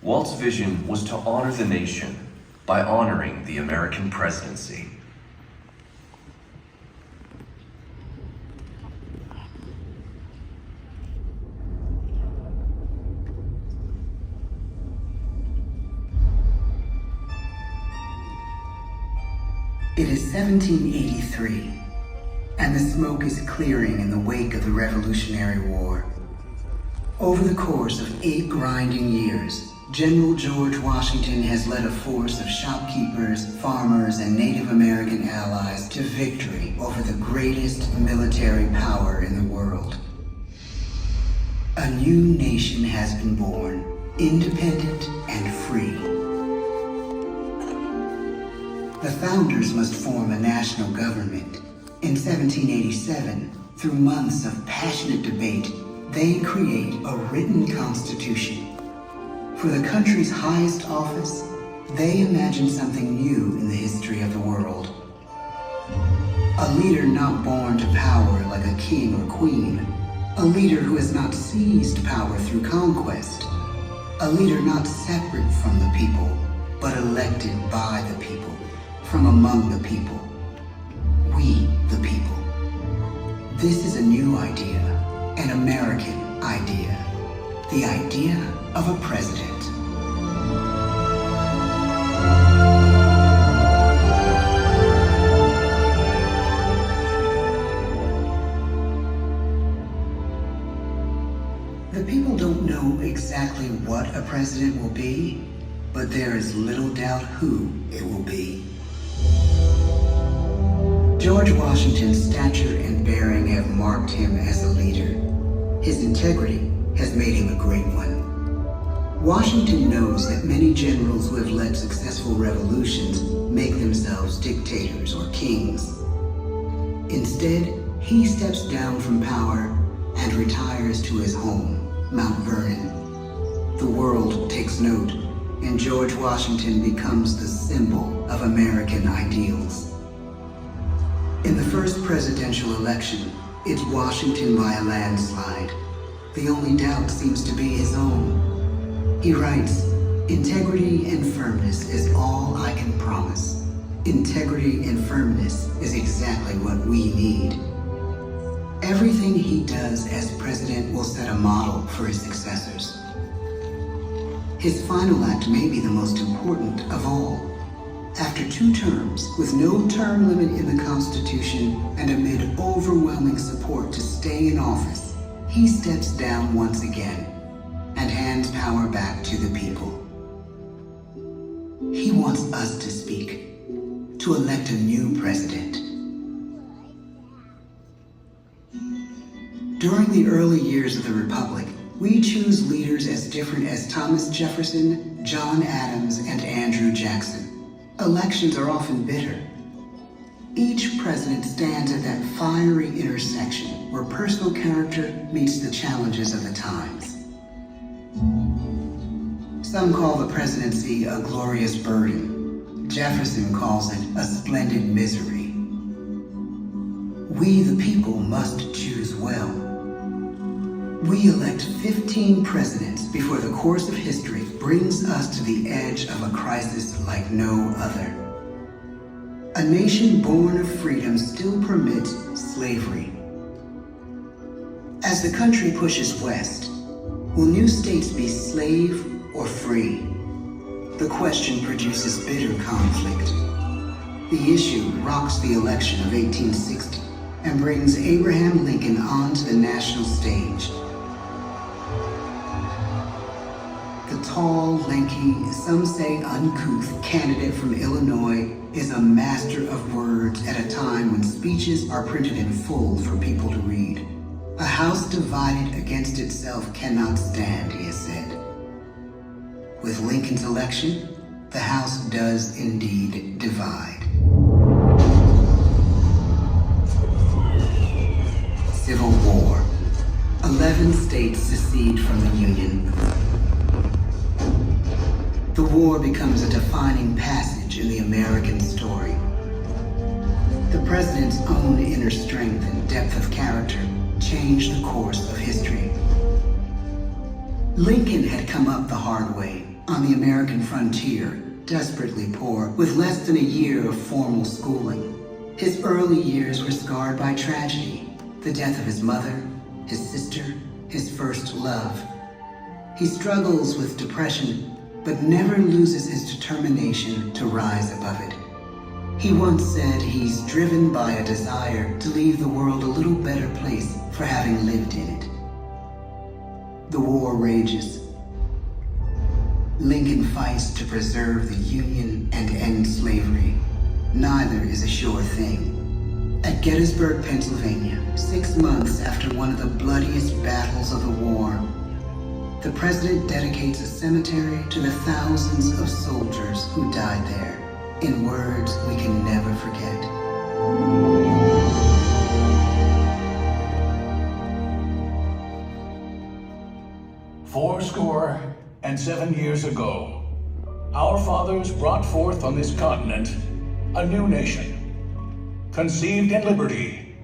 Walt's vision was to honor the nation by honoring the American presidency. It is 1783, and the smoke is clearing in the wake of the Revolutionary War. Over the course of 8 grinding years, General George Washington has led a force of shopkeepers, farmers, and Native American allies to victory over the greatest military power in the world. A new nation has been born, independent and free. The founders must form a national government. In 1787, through months of passionate debate, they create a written constitution. For the country's highest office, they imagine something new in the history of the world. A leader not born to power like a king or queen. A leader who has not seized power through conquest. A leader not separate from the people, but elected by the people, from among the people. We, the people. This is a new idea, an American idea. The idea of a president. The people don't know exactly what a president will be, but there is little doubt who it will be. George Washington's stature and bearing have marked him as a leader. His integrity has made him a great one. Washington knows that many generals who have led successful revolutions make themselves dictators or kings. Instead, he steps down from power and retires to his home, Mount Vernon. The world takes note, and George Washington becomes the symbol of American ideals. In the first presidential election, it's Washington by a landslide. The only doubt seems to be his own. He writes, "Integrity and firmness is all I can promise. Integrity and firmness is exactly what we need." Everything he does as president will set a model for his successors. His final act may be the most important of all. After 2 terms, with no term limit in the Constitution and amid overwhelming support to stay in office, he steps down once again and hands power back to the people. He wants us to speak, to elect a new president. During the early years of the Republic, we choose leaders as different as Thomas Jefferson, John Adams, and Andrew Jackson. Elections are often bitter. Each president stands at that fiery intersection where personal character meets the challenges of the times. Some call the presidency a glorious burden. Jefferson calls it a splendid misery. We, the people, must choose well. We elect 15 presidents before the course of history brings us to the edge of a crisis like no other. A nation born of freedom still permits slavery. As the country pushes west, will new states be slave or free? The question produces bitter conflict. The issue rocks the election of 1860 and brings Abraham Lincoln onto the national stage. The tall, lanky, some say uncouth candidate from Illinois is a master of words at a time when speeches are printed in full for people to read. A house divided against itself cannot stand, he has said. With Lincoln's election, the House does indeed divide. Civil War. 11 states secede from the Union. The war becomes a defining passage in the American story. The president's own inner strength and depth of character changed the course of history. Lincoln had come up the hard way, on the American frontier, desperately poor, with less than a year of formal schooling. His early years were scarred by tragedy, the death of his mother, his sister, his first love. He struggles with depression, but never loses his determination to rise above it. He once said he's driven by a desire to leave the world a little better place for having lived in it. The war rages. Lincoln fights to preserve the Union and end slavery. Neither is a sure thing. At Gettysburg, Pennsylvania, 6 months after one of the bloodiest battles of the war, the president dedicates a cemetery to the thousands of soldiers who died there, in words we can never forget. Fourscore and 7 years ago, our fathers brought forth on this continent a new nation, conceived in liberty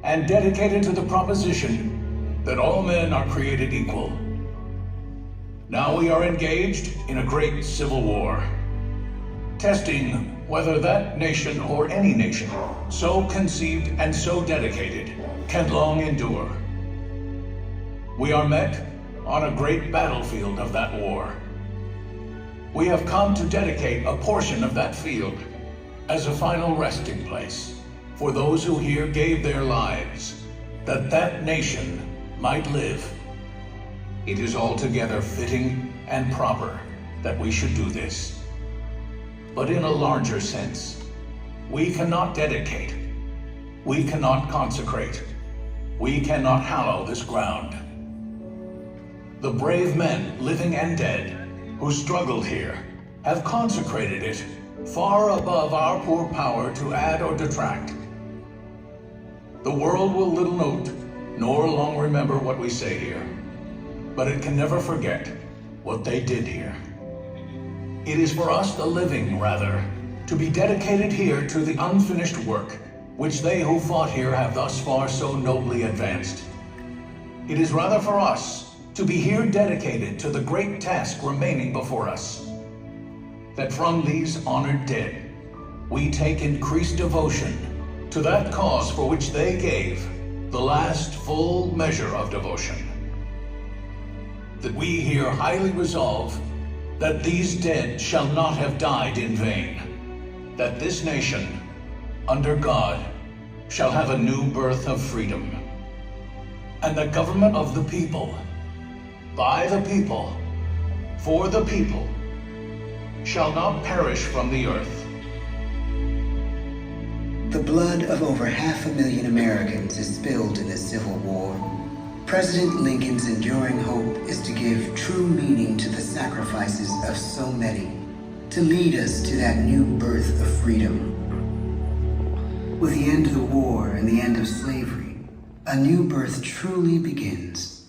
and dedicated to the proposition that all men are created equal. Now we are engaged in a great civil war, testing whether that nation or any nation so conceived and so dedicated can long endure. We are met on a great battlefield of that war. We have come to dedicate a portion of that field as a final resting place for those who here gave their lives that that nation might live. It is altogether fitting and proper that we should do this. But in a larger sense, we cannot dedicate, we cannot consecrate, we cannot hallow this ground. The brave men, living and dead, who struggled here, have consecrated it far above our poor power to add or detract. The world will little note, nor long remember what we say here, but it can never forget what they did here. It is for us, the living, rather, to be dedicated here to the unfinished work which they who fought here have thus far so nobly advanced. It is rather for us to be here dedicated to the great task remaining before us, that from these honored dead we take increased devotion to that cause for which they gave the last full measure of devotion. That we here highly resolve that these dead shall not have died in vain, that this nation, under God, shall have a new birth of freedom, and the government of the people, by the people, for the people, shall not perish from the earth. The blood of over 500,000 Americans is spilled in this Civil War. President Lincoln's enduring hope is to give true meaning to the sacrifices of so many, to lead us to that new birth of freedom. With the end of the war and the end of slavery, a new birth truly begins.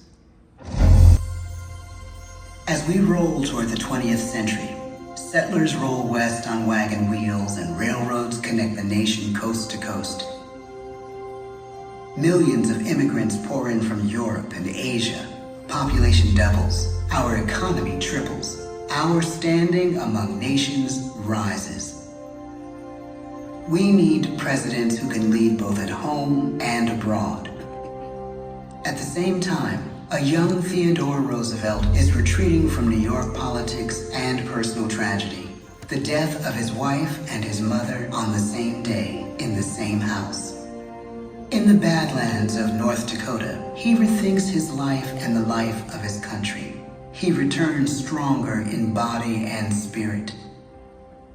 As we roll toward the 20th century, settlers roll west on wagon wheels and railroads connect the nation coast to coast. Millions of immigrants pour in from Europe and Asia. Population doubles. Our economy triples. Our standing among nations rises. We need presidents who can lead both at home and abroad. At the same time, a young Theodore Roosevelt is retreating from New York politics and personal tragedy. The death of his wife and his mother on the same day in the same house. In the Badlands of North Dakota, he rethinks his life and the life of his country. He returns stronger in body and spirit.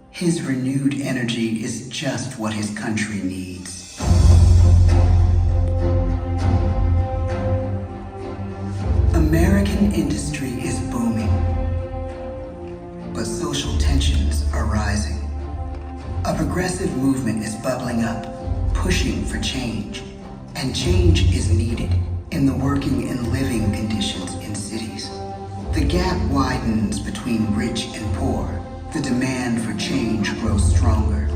His renewed energy is just what his country needs. American industry is booming, but social tensions are rising. A progressive movement is bubbling up, pushing for change. And change is needed in the working and living conditions in cities. The gap widens between rich and poor. The demand for change grows stronger.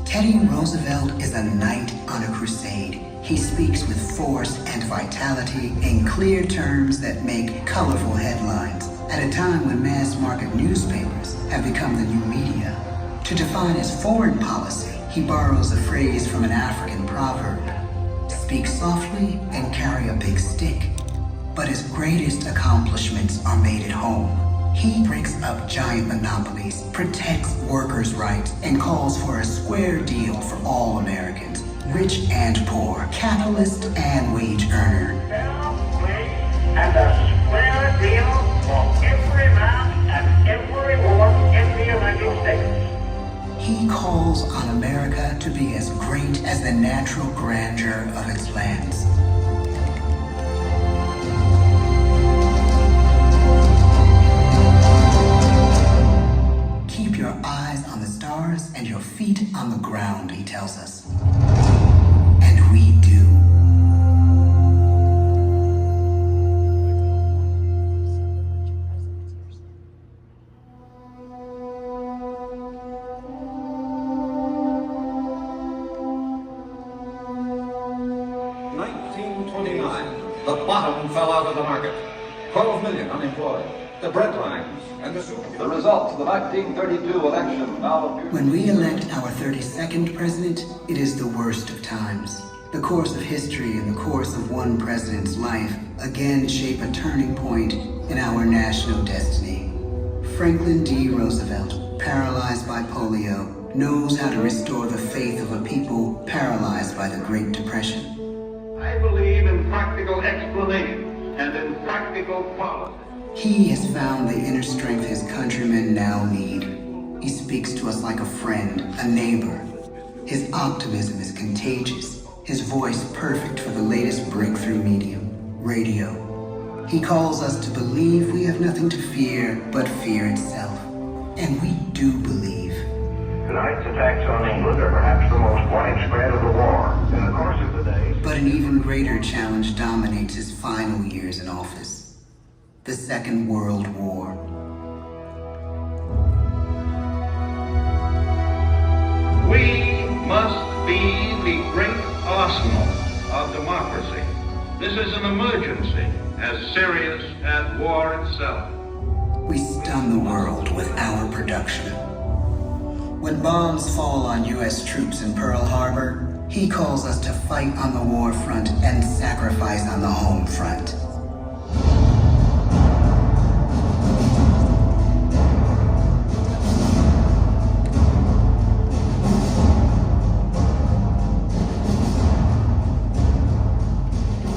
Teddy Roosevelt is a knight on a crusade. He speaks with force and vitality in clear terms that make colorful headlines. At a time when mass market newspapers have become the new media, to define his foreign policy, he borrows a phrase from an African proverb: speak softly and carry a big stick. But his greatest accomplishments are made at home. He breaks up giant monopolies, protects workers' rights, and calls for a square deal for all Americans, rich and poor, capitalist and wage earner. Fair wage and a square deal for every man and every woman in the United States. He calls on America to be as great as the natural grandeur of its lands. Keep your eyes on the stars and your feet on the ground, he tells us. And we do. The bottom fell out of the market. 12 million unemployed. The breadlines and the super. The results of the 1932 election now appear. When we elect our 32nd president, it is the worst of times. The course of history and the course of one president's life again shape a turning point in our national destiny. Franklin D. Roosevelt, paralyzed by polio, knows how to restore the faith of a people paralyzed by the Great Depression. I believe in practical explanation and in practical policy. He has found the inner strength his countrymen now need. He speaks to us like a friend, a neighbor. His optimism is contagious, his voice perfect for the latest breakthrough medium, radio. He calls us to believe we have nothing to fear but fear itself. And we do believe. Tonight's attacks on England are perhaps the most widespread of the war. In the course of the day, But an even greater challenge dominates his final years in office: the Second World War. we must be the great arsenal of democracy. This is an emergency as serious as war itself. We stun the world with our production. When bombs fall on U.S. troops in Pearl Harbor, he calls us to fight on the war front and sacrifice on the home front.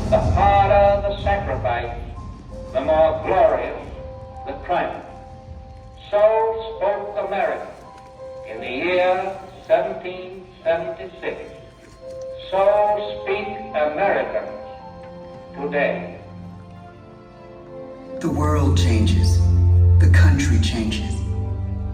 The harder the sacrifice, the more glorious the triumph. So spoke America in the year 1776. So speak Americans today. The world changes. The country changes.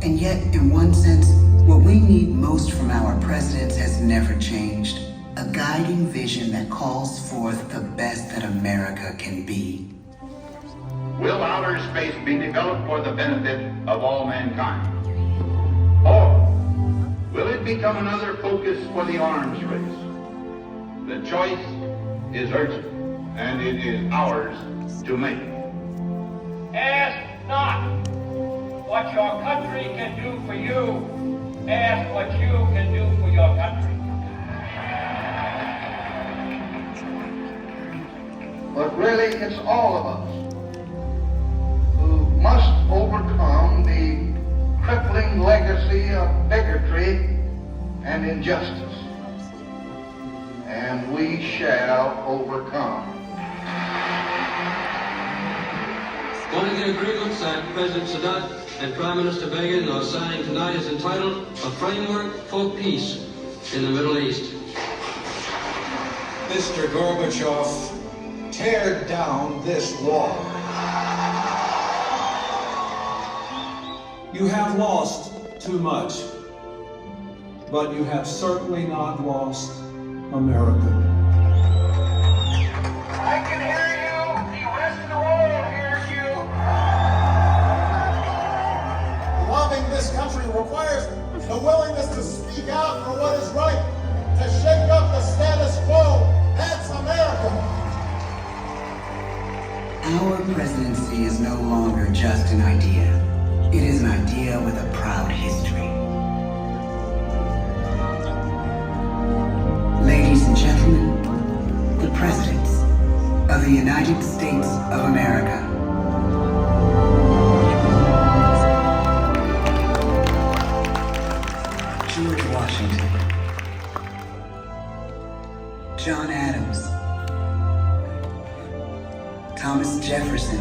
And yet, in one sense, what we need most from our presidents has never changed. A guiding vision that calls forth the best that America can be. Will outer space be developed for the benefit of all mankind? Or will it become another focus for the arms race? The choice is urgent, and it is ours to make. Ask not what your country can do for you. Ask what you can do for your country. But really, it's all of us who must overcome the crippling legacy of bigotry and injustice. And we shall overcome. Binding agreements that President Sadat and Prime Minister Begin are signing tonight is entitled A Framework for Peace in the Middle East. Mr. Gorbachev, tear down this wall. You have lost too much, but you have certainly not lost America. I can hear you. The rest of the world hears you. Loving this country requires the willingness to speak out for what is right, to shake up the status quo. That's America. Our presidency is no longer just an idea. It is an idea with a proud history. Ladies and gentlemen, the presidents of the United States of America. George Washington, John Adams, Thomas Jefferson,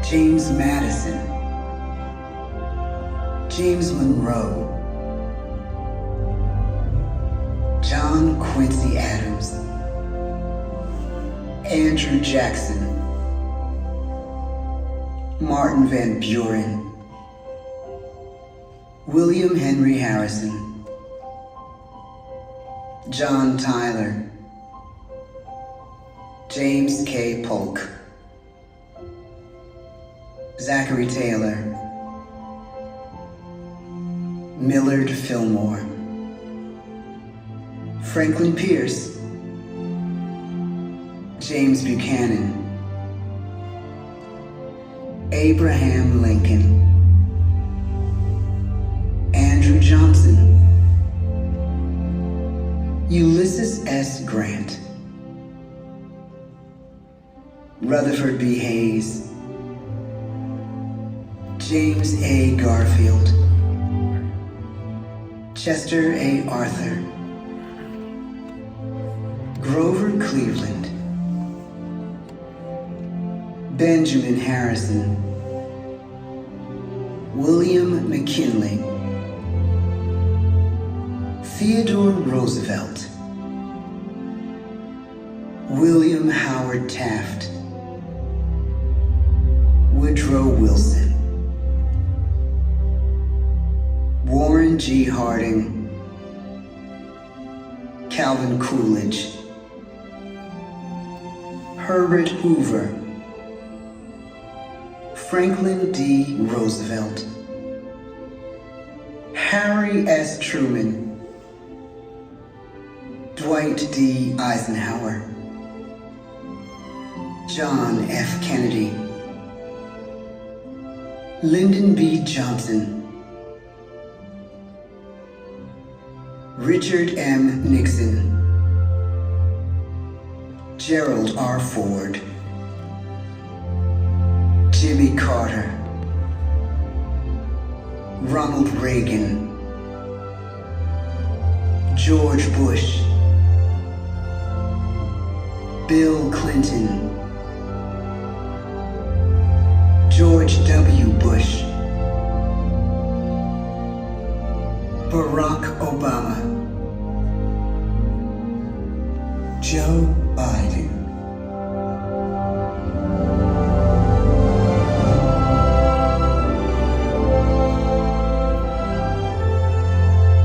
James Madison, James Monroe, John Quincy Adams, Andrew Jackson, Martin Van Buren, William Henry Harrison, John Tyler, James K. Polk, Zachary Taylor, Millard Fillmore, Franklin Pierce, James Buchanan, Abraham Lincoln, Andrew Johnson, Ulysses S. Grant, Rutherford B. Hayes, James A. Garfield, Chester A. Arthur, Grover Cleveland, Benjamin Harrison, William McKinley, Theodore Roosevelt, William Howard Taft, Woodrow Wilson, Warren G. Harding, Calvin Coolidge, Herbert Hoover, Franklin D. Roosevelt, Harry S. Truman, Dwight D. Eisenhower, John F. Kennedy, Lyndon B. Johnson, Richard M. Nixon, Gerald R. Ford, Jimmy Carter, Ronald Reagan, George Bush, Bill Clinton, George W. Bush, Barack Obama, Joe Biden.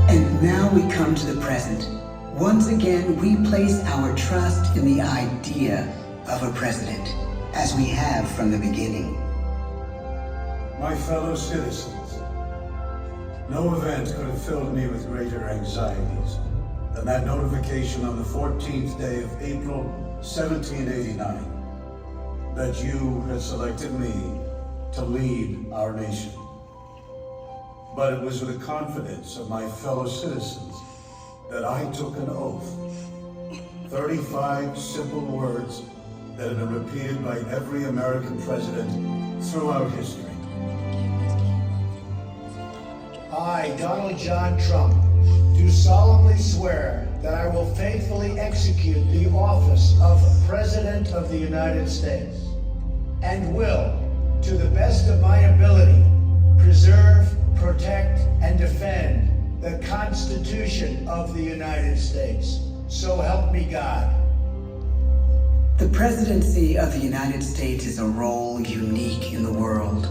And now we come to the present. Once again, we place our trust in the idea of a president, as we have from the beginning. My fellow citizens, no event could have filled me with greater anxieties than that notification on the 14th day of April, 1789, that you had selected me to lead our nation. But it was with the confidence of my fellow citizens that I took an oath. 35 simple words that have been repeated by every American president throughout history. I, Donald John Trump, do solemnly swear that I will faithfully execute the office of President of the United States and will, to the best of my ability, preserve, protect, and defend the Constitution of the United States. So help me God. The presidency of the United States is a role unique in the world,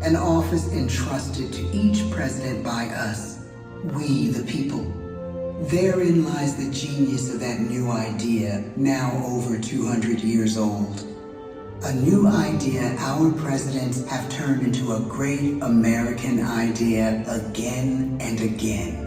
an office entrusted to each president by us, we the people. Therein lies the genius of that new idea, now over 200 years old. A new idea our presidents have turned into a great American idea again and again.